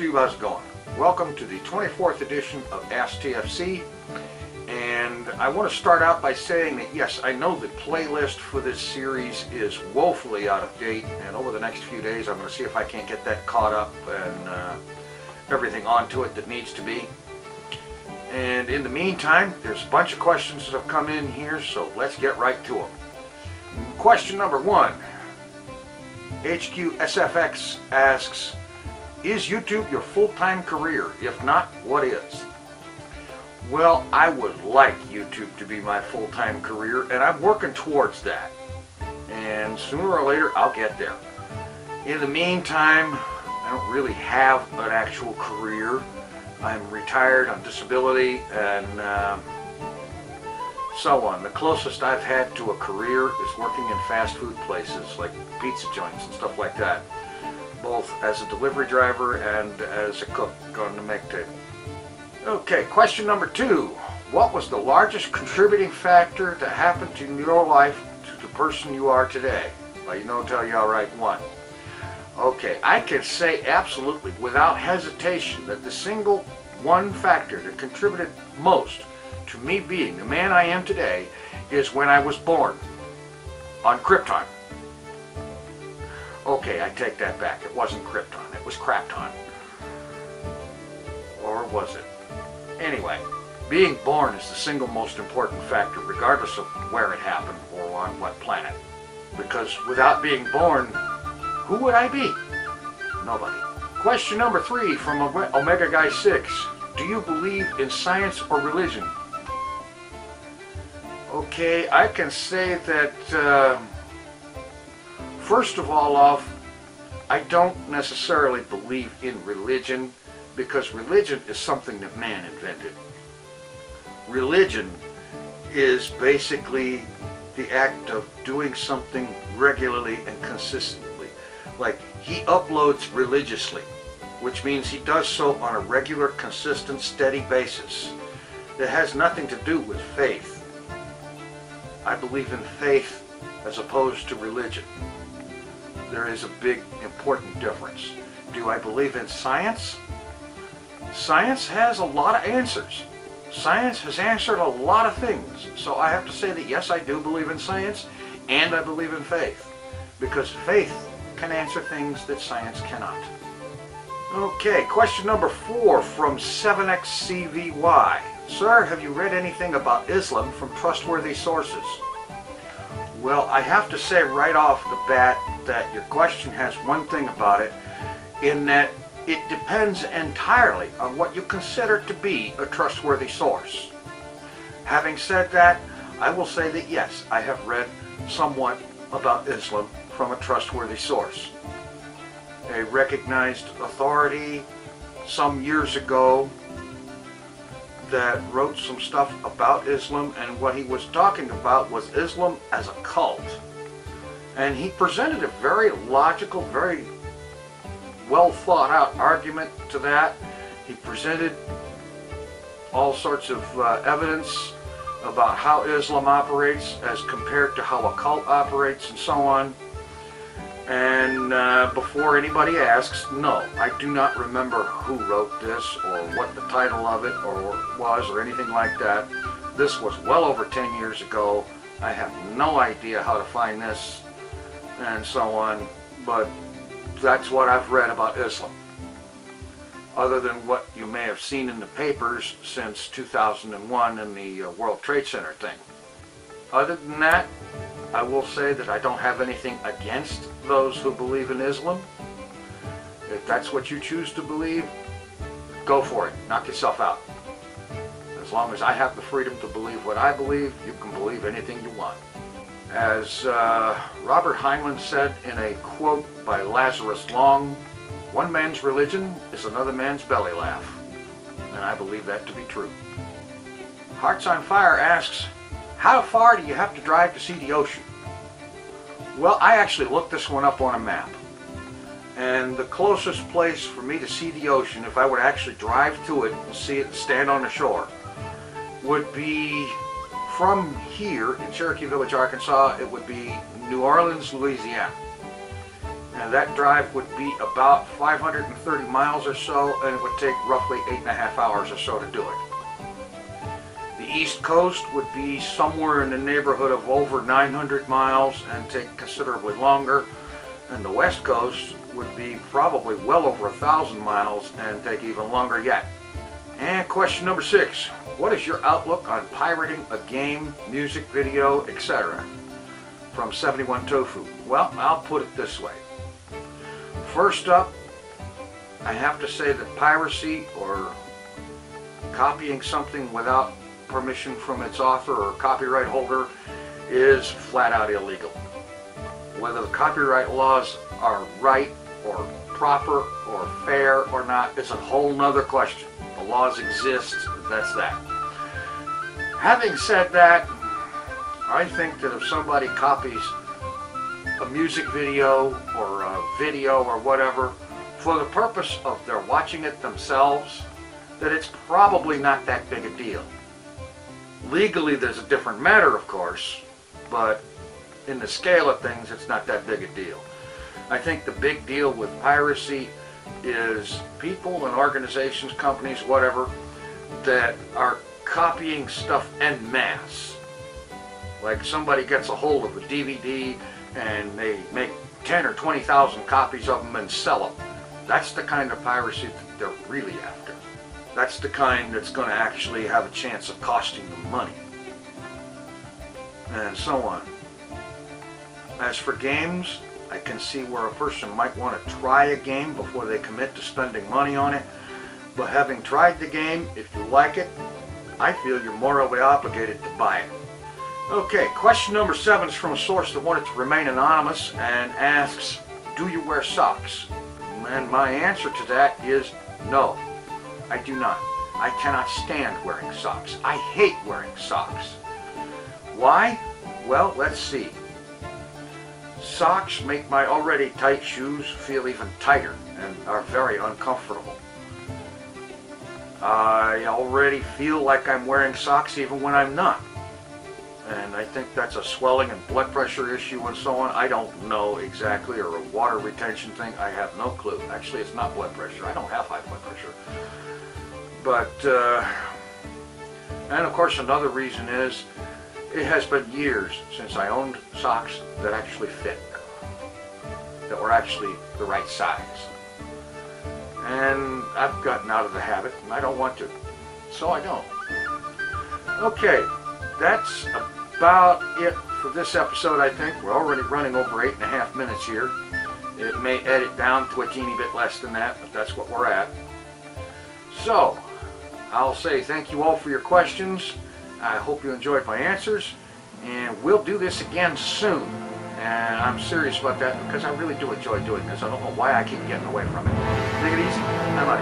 YouTube, how's it going? Welcome to the 24th edition of Ask TFC, and I want to start out by saying that yes, I know the playlist for this series is woefully out of date, and over the next few days I'm going to see if I can't get that caught up and everything onto it that needs to be. And in the meantime, there's a bunch of questions that have come in here, so let's get right to them. Question number one. HQSFX asks, is YouTube your full-time career? If not, what is? Well, I would like YouTube to be my full-time career, and I'm working towards that. And sooner or later, I'll get there. In the meantime, I don't really have an actual career. I'm retired on disability and so on. The closest I've had to a career is working in fast food places like pizza joints and stuff like that, both as a delivery driver and as a cook on the make table. Okay, question number two. What was the largest contributing factor that happened in your life to the person you are today? Well, tell you I'll write one. Okay, I can say absolutely without hesitation that the single one factor that contributed most to me being the man I am today is when I was born on Krypton. Okay, I take that back. It wasn't Krypton, it was Krapton. Or was it? Anyway, being born is the single most important factor, regardless of where it happened or on what planet. Because without being born, who would I be? Nobody. Question number three from Omega Guy 6. Do you believe in science or religion? Okay, I can say that first of all I don't necessarily believe in religion, because religion is something that man invented. Religion is basically the act of doing something regularly and consistently. Like, he uploads religiously, which means he does so on a regular, consistent, steady basis. It has nothing to do with faith. I believe in faith as opposed to religion. There is a big, important difference. Do I believe in science? Science has a lot of answers. Science has answered a lot of things. So I have to say that yes, I do believe in science, and I believe in faith. Because faith can answer things that science cannot. Okay, question number 4 from 7XCVY. Sir, have you read anything about Islam from trustworthy sources? Well, I have to say right off the bat that your question has one thing about it, in that it depends entirely on what you consider to be a trustworthy source. Having said that, I will say that yes, I have read somewhat about Islam from a trustworthy source. A recognized authority some years ago that wrote some stuff about Islam, and what he was talking about was Islam as a cult. And he presented a very logical, very well thought out argument to that. He presented all sorts of evidence about how Islam operates as compared to how a cult operates and so on. And before anybody asks, no, I do not remember who wrote this or what the title of it was or anything like that. This was well over 10 years ago. I have no idea how to find this and so on, but that's what I've read about Islam, other than what you may have seen in the papers since 2001 and the World Trade Center thing. Other than that, I will say that I don't have anything against those who believe in Islam. If that's what you choose to believe, go for it. Knock yourself out. As long as I have the freedom to believe what I believe, you can believe anything you want. As Robert Heinlein said in a quote by Lazarus Long, one man's religion is another man's belly laugh. And I believe that to be true. Hearts on Fire asks, how far do you have to drive to see the ocean? Well, I actually looked this one up on a map. And the closest place for me to see the ocean, if I would actually drive to it and see it and stand on the shore, would be from here in Cherokee Village, Arkansas. It would be New Orleans, Louisiana. and that drive would be about 530 miles or so, and it would take roughly 8.5 hours or so to do it. The East Coast would be somewhere in the neighborhood of over 900 miles and take considerably longer, and the West Coast would be probably well over 1,000 miles and take even longer yet. And question number 6, what is your outlook on pirating a game, music video, etc.? From 71 Tofu. Well, I'll put it this way. First up, I have to say that piracy, or copying something without permission from its author or copyright holder, is flat out illegal. Whether the copyright laws are right or proper or fair or not is a whole nother question. The laws exist, that's that. Having said that, I think that if somebody copies a music video or a video or whatever for the purpose of their watching it themselves, that it's probably not that big a deal. Legally, there's a different matter, of course, but in the scale of things, it's not that big a deal. I think the big deal with piracy is people and organizations, companies, whatever, that are copying stuff en masse. Like somebody gets a hold of a DVD and they make 10 or 20,000 copies of them and sell them. That's the kind of piracy that they're really after. That's the kind that's going to actually have a chance of costing them money. And so on. As for games, I can see where a person might want to try a game before they commit to spending money on it. But having tried the game, if you like it, I feel you're morally obligated to buy it. Okay, question number 7 is from a source that wanted to remain anonymous and asks, do you wear socks? And my answer to that is no, I do not. I cannot stand wearing socks. I hate wearing socks. Why? Well, let's see. Socks make my already tight shoes feel even tighter and are very uncomfortable. I already feel like I'm wearing socks even when I'm not. And I think that's a swelling and blood pressure issue and so on. I don't know exactly, or a water retention thing. I have no clue. Actually, it's not blood pressure. I don't have high blood pressure. But, and of course another reason is, it has been years since I owned socks that actually fit, that were actually the right size. And I've gotten out of the habit, and I don't want to, so I don't. Okay, that's about it for this episode, I think. We're already running over 8.5 minutes here. It may edit down to a teeny bit less than that, but that's what we're at. So, I'll say thank you all for your questions. I hope you enjoyed my answers, and we'll do this again soon. And I'm serious about that because I really do enjoy doing this. I don't know why I keep getting away from it. Take it easy. I'm out.